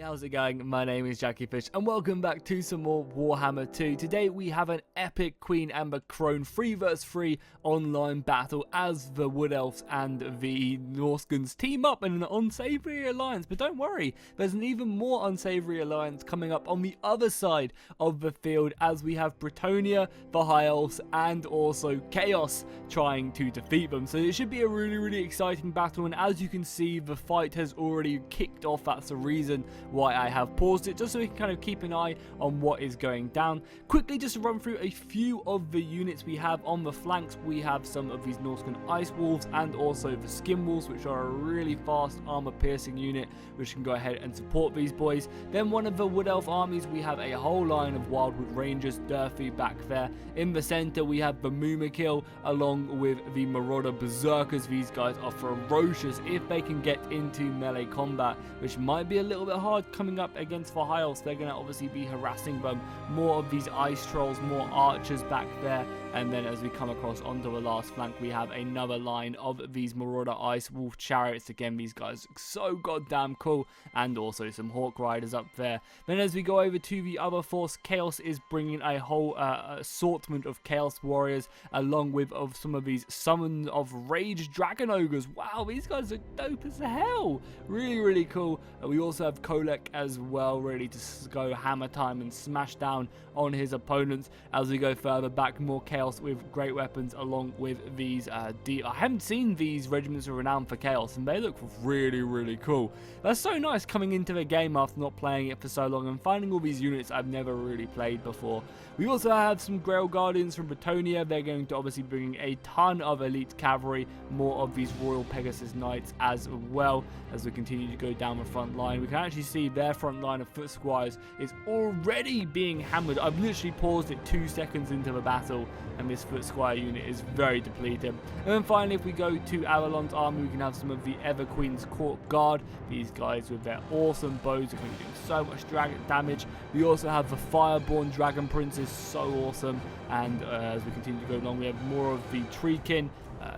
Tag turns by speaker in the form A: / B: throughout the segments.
A: Hey, how's it going? My name is jackiefishhh and welcome back to some more Warhammer 2. Today we have an epic Queen Amber Crone 3 vs 3 online battle as the Wood Elves and the Norskans team up in an unsavory alliance. But don't worry, there's an even more unsavory alliance coming up on the other side of the field as we have Bretonnia, the High Elves, and also Chaos trying to defeat them. So it should be a really exciting battle, and as you can see, the fight has already kicked off. That's the reason why I have paused it, just so we can kind of keep an eye on what is going down. Quickly, just to run through a few of the units we have on the flanks. We have some of these Norscan Ice Wolves and also the Skin Wolves, which are a really fast armor piercing unit which can go ahead and support these boys. Then one of the Wood Elf armies, we have a whole line of Wildwood Rangers, Durfee back there. In the center we have the Moomakill along with the Marauder Berserkers. These guys are ferocious if they can get into melee combat, which might be a little bit hard coming up against the High Elves. They're going to obviously be harassing them. More of these ice trolls, more archers back there, and then as we come across onto the last flank, we have another line of these Marauder Ice Wolf chariots. Again, these guys are so goddamn cool, and also some Hawk Riders up there. Then as we go over to the other force, Chaos is bringing a whole assortment of Chaos Warriors along with some of these summons of Rage Dragon Ogres. Wow, these guys are dope as hell. Really cool. We also have Kolek as well, ready to go hammer time and smash down on his opponents. As we go further back, more Chaos with great weapons along with these I haven't seen these Regiments of Renown for Chaos, and they look really cool. That's so nice coming into the game after not playing it for so long and finding all these units I've never really played before. We also have some Grail Guardians from Bretonnia. They're going to obviously bring a ton of elite cavalry, more of these Royal Pegasus Knights as well as we continue to go down the front line. We can actually see their front line of foot squires is already being hammered. I've literally paused it 2 seconds into the battle and this foot squire unit is very depleted. And then finally, if we go to Avalon's army, we can have some of the Ever Queen's Court Guard. These guys with their awesome bows are going to be doing so much damage. We also have the Fireborn Dragon Princes, so awesome. And as we continue to go along, we have more of the Treekin,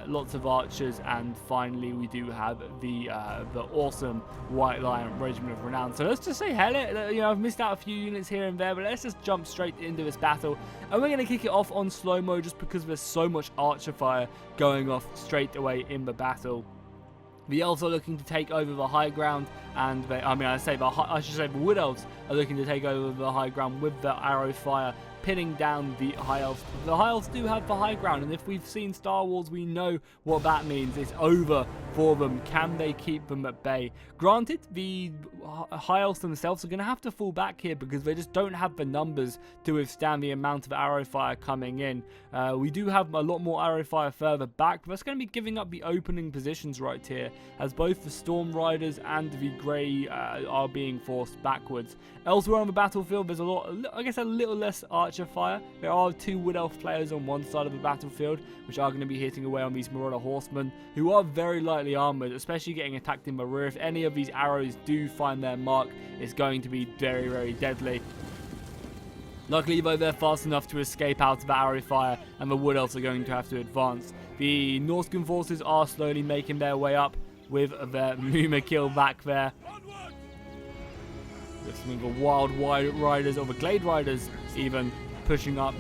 A: lots of archers, and finally we do have the awesome White Lion Regiment of Renown. So let's just say hello. You know, I've missed out a few units here and there, but let's just jump straight into this battle, and we're going to kick it off on slow-mo just because there's so much archer fire going off straight away in the battle. The elves are looking to take over the high ground, and I should say the Wood Elves are looking to take over the high ground with the arrow fire, pinning down the High Elves. The High Elves do have the high ground, and if we've seen Star Wars, we know what that means. It's over for them. Can they keep them at bay? Granted, the High Elves themselves are going to have to fall back here because they just don't have the numbers to withstand the amount of arrow fire coming in. We do have a lot more arrow fire further back, but that's going to be giving up the opening positions right here, as both the Storm Riders and the Grey are being forced backwards. Elsewhere on the battlefield, there's a little less archer fire. There are 2 Wood Elf players on one side of the battlefield, which are going to be hitting away on these Marauder Horsemen, who are very lightly armored, especially getting attacked in the rear. If any of these arrows do find their mark, it's going to be very deadly. Luckily, though, they're fast enough to escape out of the arrow fire, and the Wood Elves are going to have to advance. The Norscan forces are slowly making their way up with their Moomakill back there. With some of the Wild Riders, or the Glade Riders even, pushing up.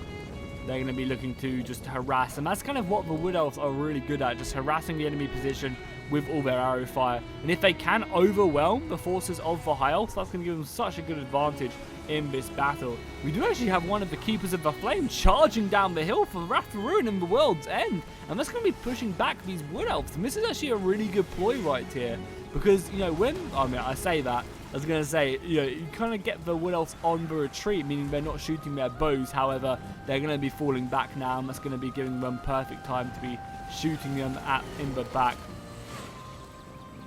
A: They're going to be looking to just harass, and that's kind of what the Wood Elves are really good at, just harassing the enemy position with all their arrow fire. And if they can overwhelm the forces of the High Elves, that's going to give them such a good advantage in this battle. We do actually have one of the Keepers of the Flame charging down the hill for Wrath of Ruin in the World's End, and that's going to be pushing back these Wood Elves. And this is actually a really good ploy right here, because, you know, I say that, I was going to say, you know, you kind of get the Wood Elves on the retreat, meaning they're not shooting their bows. However, they're going to be falling back now, and that's going to be giving them perfect time to be shooting them in the back.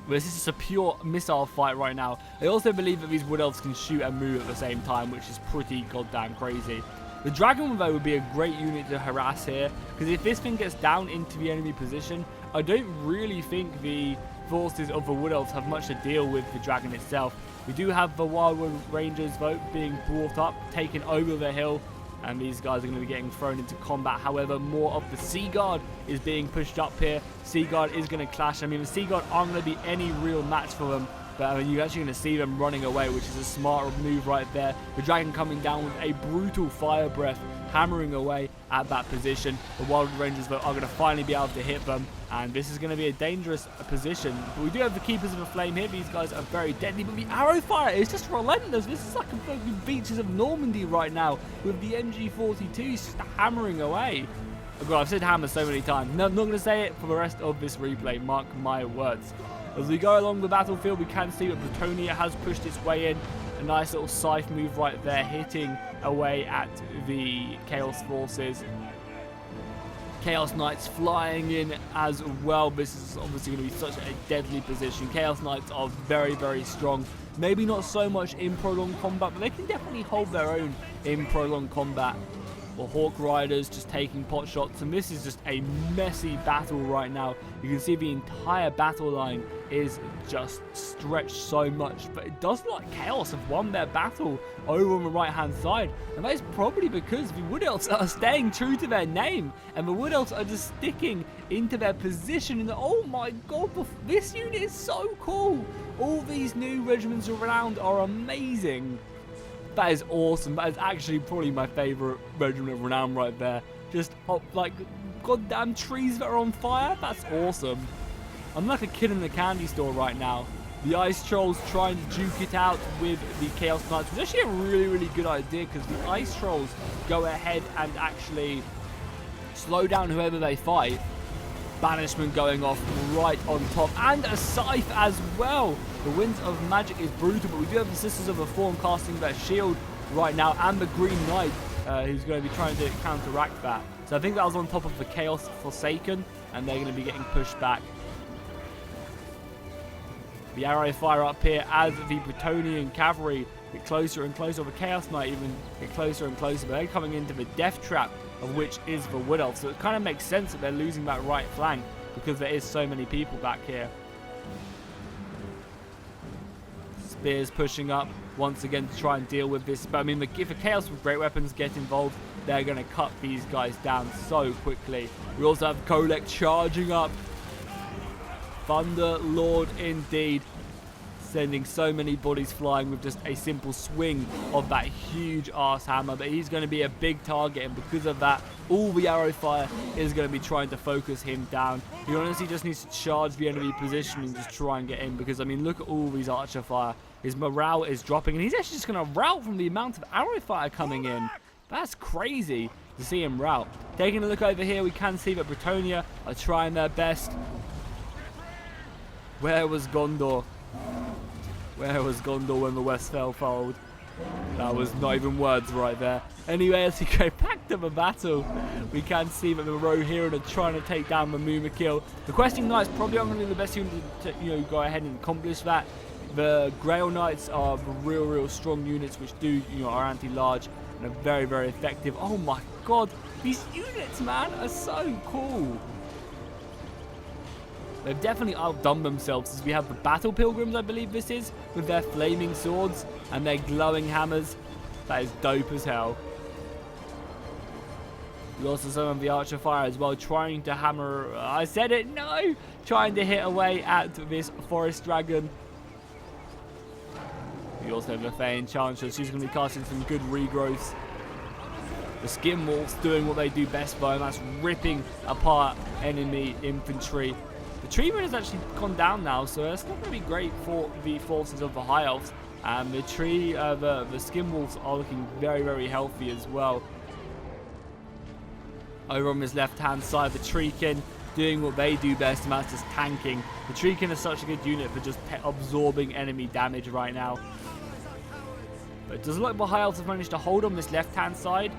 A: This is just a pure missile fight right now. I also believe that these Wood Elves can shoot and move at the same time, which is pretty goddamn crazy. The Dragon, though, would be a great unit to harass here, because if this thing gets down into the enemy position, I don't really think the forces of the Wood Elves have much to deal with the Dragon itself. We do have the Wildwood Rangers, though, being brought up, taken over the hill, and these guys are going to be getting thrown into combat. However, more of the Sea Guard is being pushed up here. Sea Guard is going to clash. I mean, the Sea Guard aren't going to be any real match for them But I mean, you're actually going to see them running away, which is a smart move right there. The dragon coming down with a brutal fire breath, hammering away at that position. The Wild Rangers are going to finally be able to hit them, and this is going to be a dangerous position. But we do have the Keepers of the Flame here. These guys are very deadly, but the arrow fire is just relentless. This is like a fucking Beaches of Normandy right now, with the MG42s just hammering away. Oh God, I've said hammer so many times. No, I'm not going to say it for the rest of this replay, mark my words. As we go along the battlefield, we can see that Britonia has pushed its way in. A nice little scythe move right there, hitting away at the Chaos Forces. Chaos Knights flying in as well. This is obviously going to be such a deadly position. Chaos Knights are very, very strong. Maybe not so much in prolonged combat, but they can definitely hold their own in prolonged combat. Or Hawk Riders just taking pot shots, and this is just a messy battle right now. You can see the entire battle line is just stretched so much, but it does look like Chaos have won their battle over on the right hand side, and that is probably because the Wood Elves are staying true to their name, and the Wood Elves are just sticking into their position. And oh my God, this unit is so cool. All these new regiments around are amazing. That is awesome. That is actually probably my favourite regiment of renown right there. Just like goddamn trees that are on fire. That's awesome. I'm like a kid in the candy store right now. The Ice Trolls trying to duke it out with the Chaos Knights, which is actually a really, really good idea, because the Ice Trolls go ahead and actually slow down whoever they fight. Banishment going off right on top, and a scythe as well. The Winds of Magic is brutal, but we do have the Sisters of the Form casting their shield right now, and the Green Knight who's going to be trying to counteract that. So I think that was on top of the Chaos Forsaken, and they're going to be getting pushed back. The arrow fire up here as the Bretonian cavalry get closer and closer. The Chaos Knight even get closer and closer, but they're coming into the death trap, of which is the Wood Elf. So it kind of makes sense that they're losing that right flank, because there is so many people back here. Spears pushing up once again to try and deal with this. But I mean, if the Chaos with great weapons get involved, they're going to cut these guys down so quickly. We also have Kolek charging up. Thunder Lord indeed, sending so many bodies flying with just a simple swing of that huge ass hammer. But he's going to be a big target, and because of that, all the arrow fire is going to be trying to focus him down. He honestly just needs to charge the enemy position and just try and get in, because I mean, look at all these archer fire. His morale is dropping, and he's actually just going to rout from the amount of arrow fire coming in. That's crazy to see him rout. Taking a look over here, we can see that Britonia are trying their best. Where was Gondor? Where was Gondor when the West fell fold? That was not even words right there. Anyway, as we go back to the battle, we can see that the Rohirrim are trying to take down the Mumakil. The Questing Knights probably aren't going to be the best unit to go ahead and accomplish that. The Grail Knights are real strong units, which are anti-large and are very, very effective. Oh my God, these units, man, are so cool. They've definitely outdone themselves, as we have the Battle Pilgrims, I believe this is, with their flaming swords and their glowing hammers. That is dope as hell. We also some of the Archer Fire as well, trying to hammer, I said it, no! Trying to hit away at this Forest Dragon. We also have the Fae Enchantress. She's going to be casting some good regrowths. The Skin Wolves doing what they do best though, and that's ripping apart enemy infantry. The tree run has actually gone down now, so that's not going to be great for the forces of the High Elves. And the Skin Wolves are looking very healthy as well. Over on this left-hand side, the Treekin doing what they do best, and that's just tanking. The Treekin is such a good unit for just absorbing enemy damage right now. But it doesn't look like the High Elves have managed to hold on this left-hand side,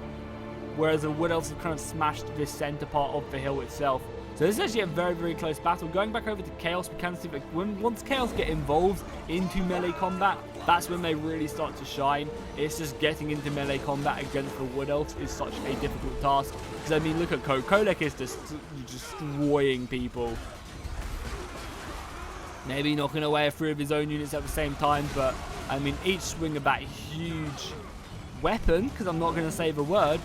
A: whereas the Wood Elves have kind of smashed this center part of the hill itself. So this is actually a very close battle. Going back over to Chaos, we can see that once Chaos get involved into melee combat, that's when they really start to shine. It's just getting into melee combat against the Wood Elves is such a difficult task. Because I mean, look at Kolek is just destroying people. Maybe knocking away a few of his own units at the same time, but I mean, each swing of that huge weapon, because I'm not going to say the word,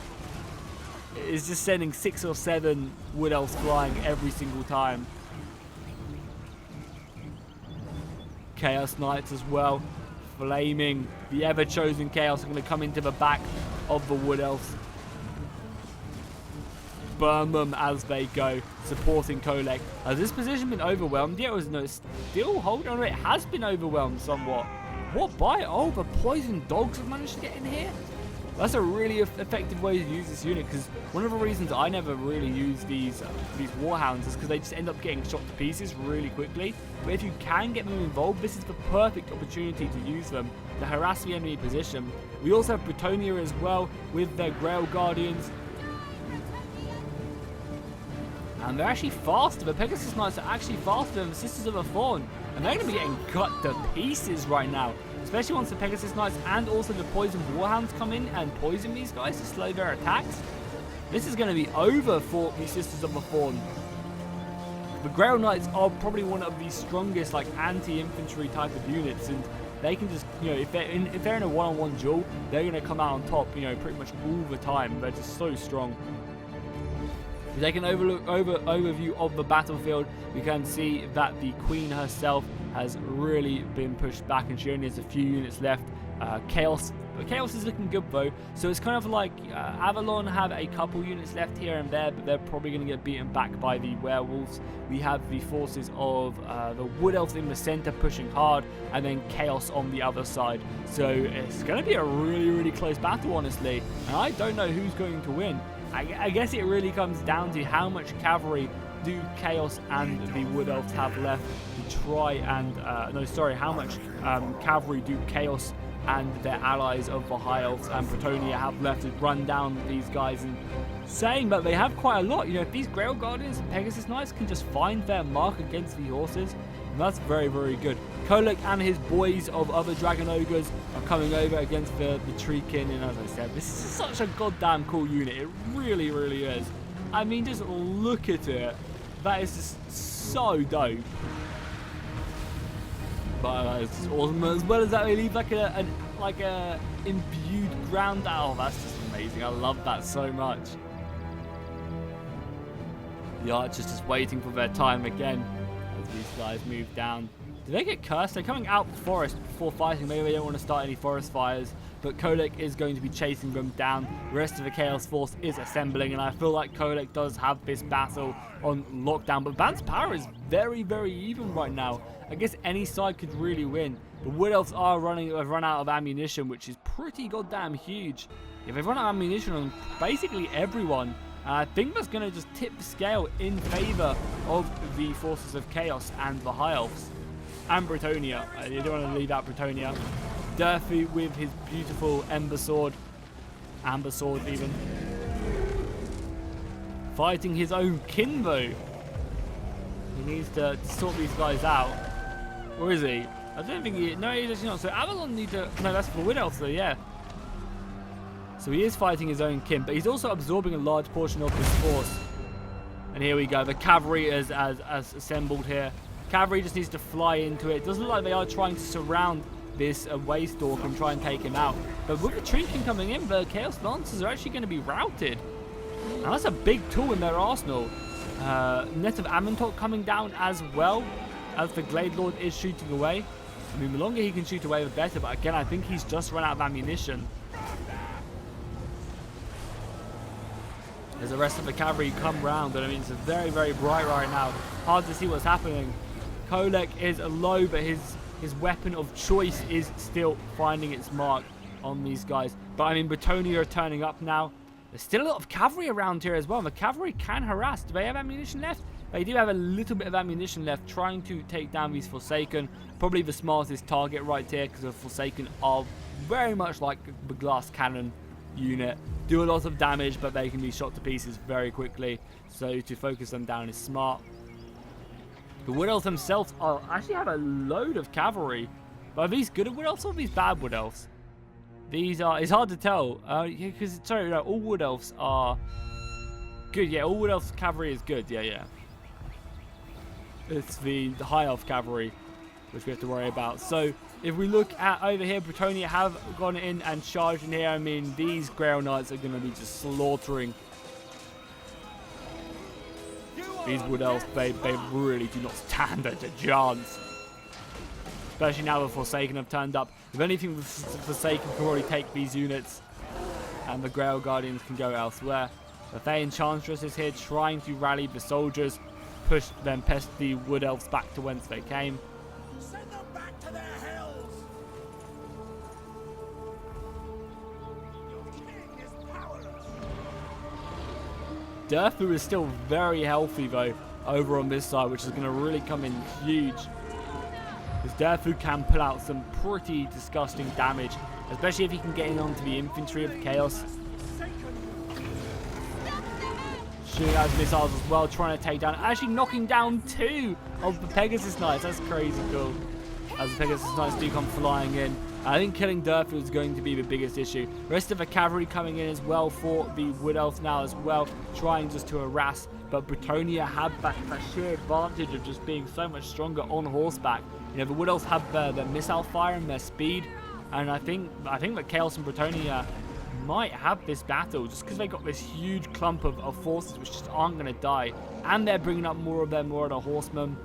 A: is just sending 6 or 7 Wood Elves flying every single time. Chaos Knights as well. Flaming. The ever-chosen Chaos are going to come into the back of the Wood Elves. Burn them as they go, supporting Kolek. Has this position been overwhelmed? Yeah, it was no, still hold on. It has been overwhelmed somewhat. What by? Oh, the poison dogs have managed to get in here. That's a really effective way to use this unit, because one of the reasons I never really use these Warhounds is because they just end up getting shot to pieces really quickly. But if you can get them involved, this is the perfect opportunity to use them to harass the enemy position. We also have Bretonia as well with their Grail Guardians. And they're actually faster. The Pegasus Knights are actually faster than the Sisters of the Thorn. And they're going to be getting cut to pieces right now. Especially once the Pegasus Knights and also the Poison Warhounds come in and poison these guys to slow their attacks. This is going to be over for the Sisters of the Thorn. The Grail Knights are probably one of the strongest like anti-infantry type of units. And they can just, you know, if they're in a one-on-one duel, they're going to come out on top, you know, pretty much all the time. They're just so strong. If we take an overview of the battlefield, we can see that the Queen herself has really been pushed back, and she only has a few units left. Chaos is looking good though, so it's kind of like Avalon have a couple units left here and there, but they're probably going to get beaten back by the werewolves. We have the forces of the Wood Elves in the center pushing hard, and then Chaos on the other side. So it's going to be a really close battle, honestly, and I don't know who's going to win. I guess it really comes down to how much cavalry do Chaos and the Wood Elves have left to try and... how much cavalry do Chaos and their allies of the High Elves and Bretonia have left to run down these guys, and saying that they have quite a lot. You know, if these Grail Guardians and Pegasus Knights can just find their mark against the horses, that's very good. Kolek and his boys of other Dragon Ogres are coming over against the Treekin, and as I said, this is such a goddamn cool unit. It really is. I mean, just look at it. That is just so dope. But it's just awesome. As well as that, they leave like a imbued ground. Oh, that's just amazing. I love that so much. The Archers just waiting for their time again as these guys move down. Do they get cursed? They're coming out the forest before fighting. Maybe they don't want to start any forest fires. But Kolek is going to be chasing them down. The rest of the Chaos Force is assembling. And I feel like Kolek does have this battle on lockdown. But Van's power is very even right now. I guess any side could really win. The Wood Elves are have run out of ammunition, which is pretty goddamn huge. If they've run out of ammunition on basically everyone, I think that's going to just tip the scale in favor of the forces of Chaos and the High Elves. And Bretonia. You don't want to leave out Bretonia. Durfee with his beautiful Amber Sword even. Fighting his own kin though. He needs to sort these guys out. Or is he? I don't think he... No, he's actually not. So Avalon need to... No, that's for Wood Elves though, yeah. So he is fighting his own kin, but he's also absorbing a large portion of his force. And here we go. The cavalry is as assembled here. Cavalry just needs to fly into it. It doesn't look like they are trying to surround this Waystalk and try and take him out. But with the Treekin coming in, the Chaos Lancers are actually going to be routed. Now that's a big tool in their arsenal. Net of Amantok coming down as well, as the Glade Lord is shooting away. I mean, the longer he can shoot away, the better. But again, I think he's just run out of ammunition. As the rest of the cavalry come round, and I mean, it's very bright right now. Hard to see what's happening. Kolek is low, but his weapon of choice is still finding its mark on these guys. But I mean, Bretonia are turning up now. There's still a lot of cavalry around here as well. The cavalry can harass. Do they have ammunition left? They do have a little bit of ammunition left, trying to take down these Forsaken. Probably the smartest target right here, because the Forsaken are very much like the glass cannon unit. Do a lot of damage, but they can be shot to pieces very quickly. So to focus them down is smart. The Wood Elves themselves actually have a load of cavalry. But are these good Wood Elves or are these bad Wood Elves? These are... It's hard to tell. Because, sorry, no, all Wood Elves are good. Yeah, all Wood Elves cavalry is good. Yeah. It's the High Elf cavalry which we have to worry about. So, if we look at over here, Bretonia have gone in and charged in here. I mean, these Grail Knights are going to be just slaughtering these Wood Elves. They really do not stand a chance. especially now the Forsaken have turned up. If anything, the Forsaken can already take these units, and the Grail Guardians can go elsewhere. The Thayan Enchantress is here trying to rally the soldiers, push them pest the Wood Elves back to whence they came.
B: Send them back to their hells! Your king is powerless!
A: Durfu is still very healthy though over on this side, which is going to really come in huge. Because Durfu can pull out some pretty disgusting damage, especially if he can get in onto the infantry of Chaos. Shooting out his missiles as well, trying to take down, actually knocking down 2 of the Pegasus Knights. That's crazy cool. As the Pegasus Knights do come flying in. I think killing Durfu is going to be the biggest issue. The rest of the cavalry coming in as well for the Wood Elves now as well, trying just to harass. But Bretonnia have that sheer advantage of just being so much stronger on horseback. You know, the Wood Elves have their missile fire and their speed, and I think that Chaos and Bretonnia might have this battle just because they got this huge clump of forces which just aren't going to die, and they're bringing up more of their horsemen,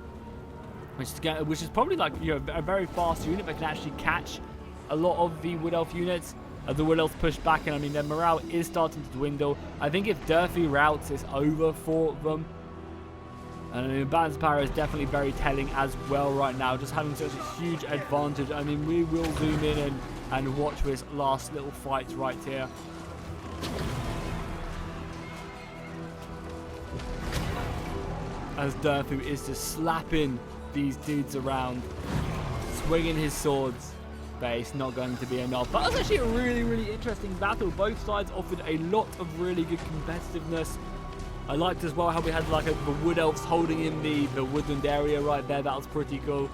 A: which is probably like, you know, a very fast unit that can actually catch a lot of the Wood Elf units. The Wood Elves push back, and I mean their morale is starting to dwindle. I think if Durfu routs, it's over for them. And I mean, Balance Power is definitely very telling as well right now, just having such a huge advantage. I mean, we will zoom in and watch this last little fight right here. As Durfu is just slapping these dudes around, swinging his swords. But it's not going to be enough. But it was actually a really, really interesting battle. Both sides offered a lot of really good competitiveness. I liked as well how we had like the Wood Elves holding in the woodland area right there. That was pretty cool.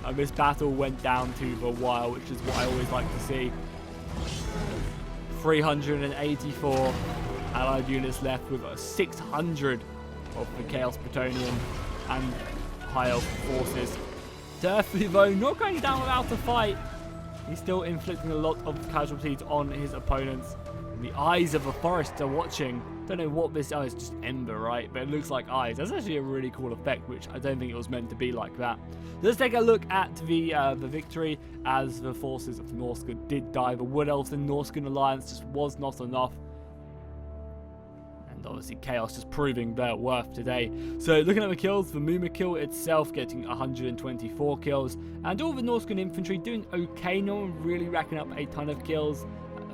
A: And this battle went down to the wire, which is what I always like to see. 384 allied units left with 600 of the Chaos Bretonnian and High Elf forces. Durfu, though, not going down without a fight. He's still inflicting a lot of casualties on his opponents. And the eyes of the forest are watching. Don't know what this is. Oh, it's just ember, right? But it looks like eyes. That's actually a really cool effect, which I don't think it was meant to be like that. Let's take a look at the victory as the forces of Norscan did die. The Wood Elves and Norscan alliance just was not enough. And obviously Chaos just proving their worth today. So looking at the kills, the Mumakil itself getting 124 kills, and all the Norscan infantry doing okay. No one really racking up a ton of kills.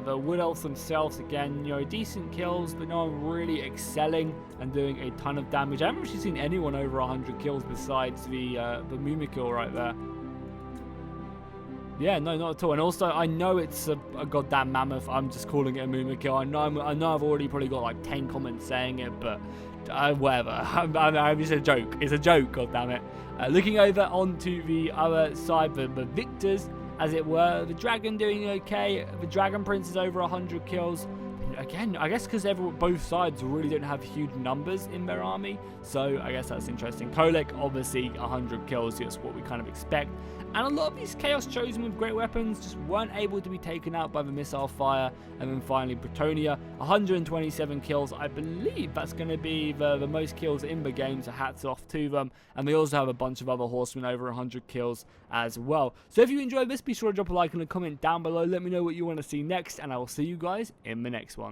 A: The Wood Elves themselves, again, you know, decent kills, but no one really excelling and doing a ton of damage. I haven't actually seen anyone over 100 kills besides the Mumakil right there. Yeah, no, not at all. And also, I know it's a goddamn mammoth. I'm just calling it a Mumakil. I know I've already probably got like 10 comments saying it, but whatever. I'm just a joke. It's a joke, goddammit. Looking over onto the other side, the victors, as it were. The Dragon doing okay. The Dragon Prince is over 100 kills. Again, I guess because both sides really don't have huge numbers in their army, so I guess that's interesting. Kolek, obviously, 100 kills, that's what we kind of expect. And a lot of these Chaos Chosen with great weapons just weren't able to be taken out by the missile fire. And then finally, Bretonnia, 127 kills. I believe that's going to be the most kills in the game, so hats off to them. And they also have a bunch of other horsemen over 100 kills as well. So if you enjoyed this, be sure to drop a like and a comment down below. Let me know what you want to see next, and I will see you guys in the next one.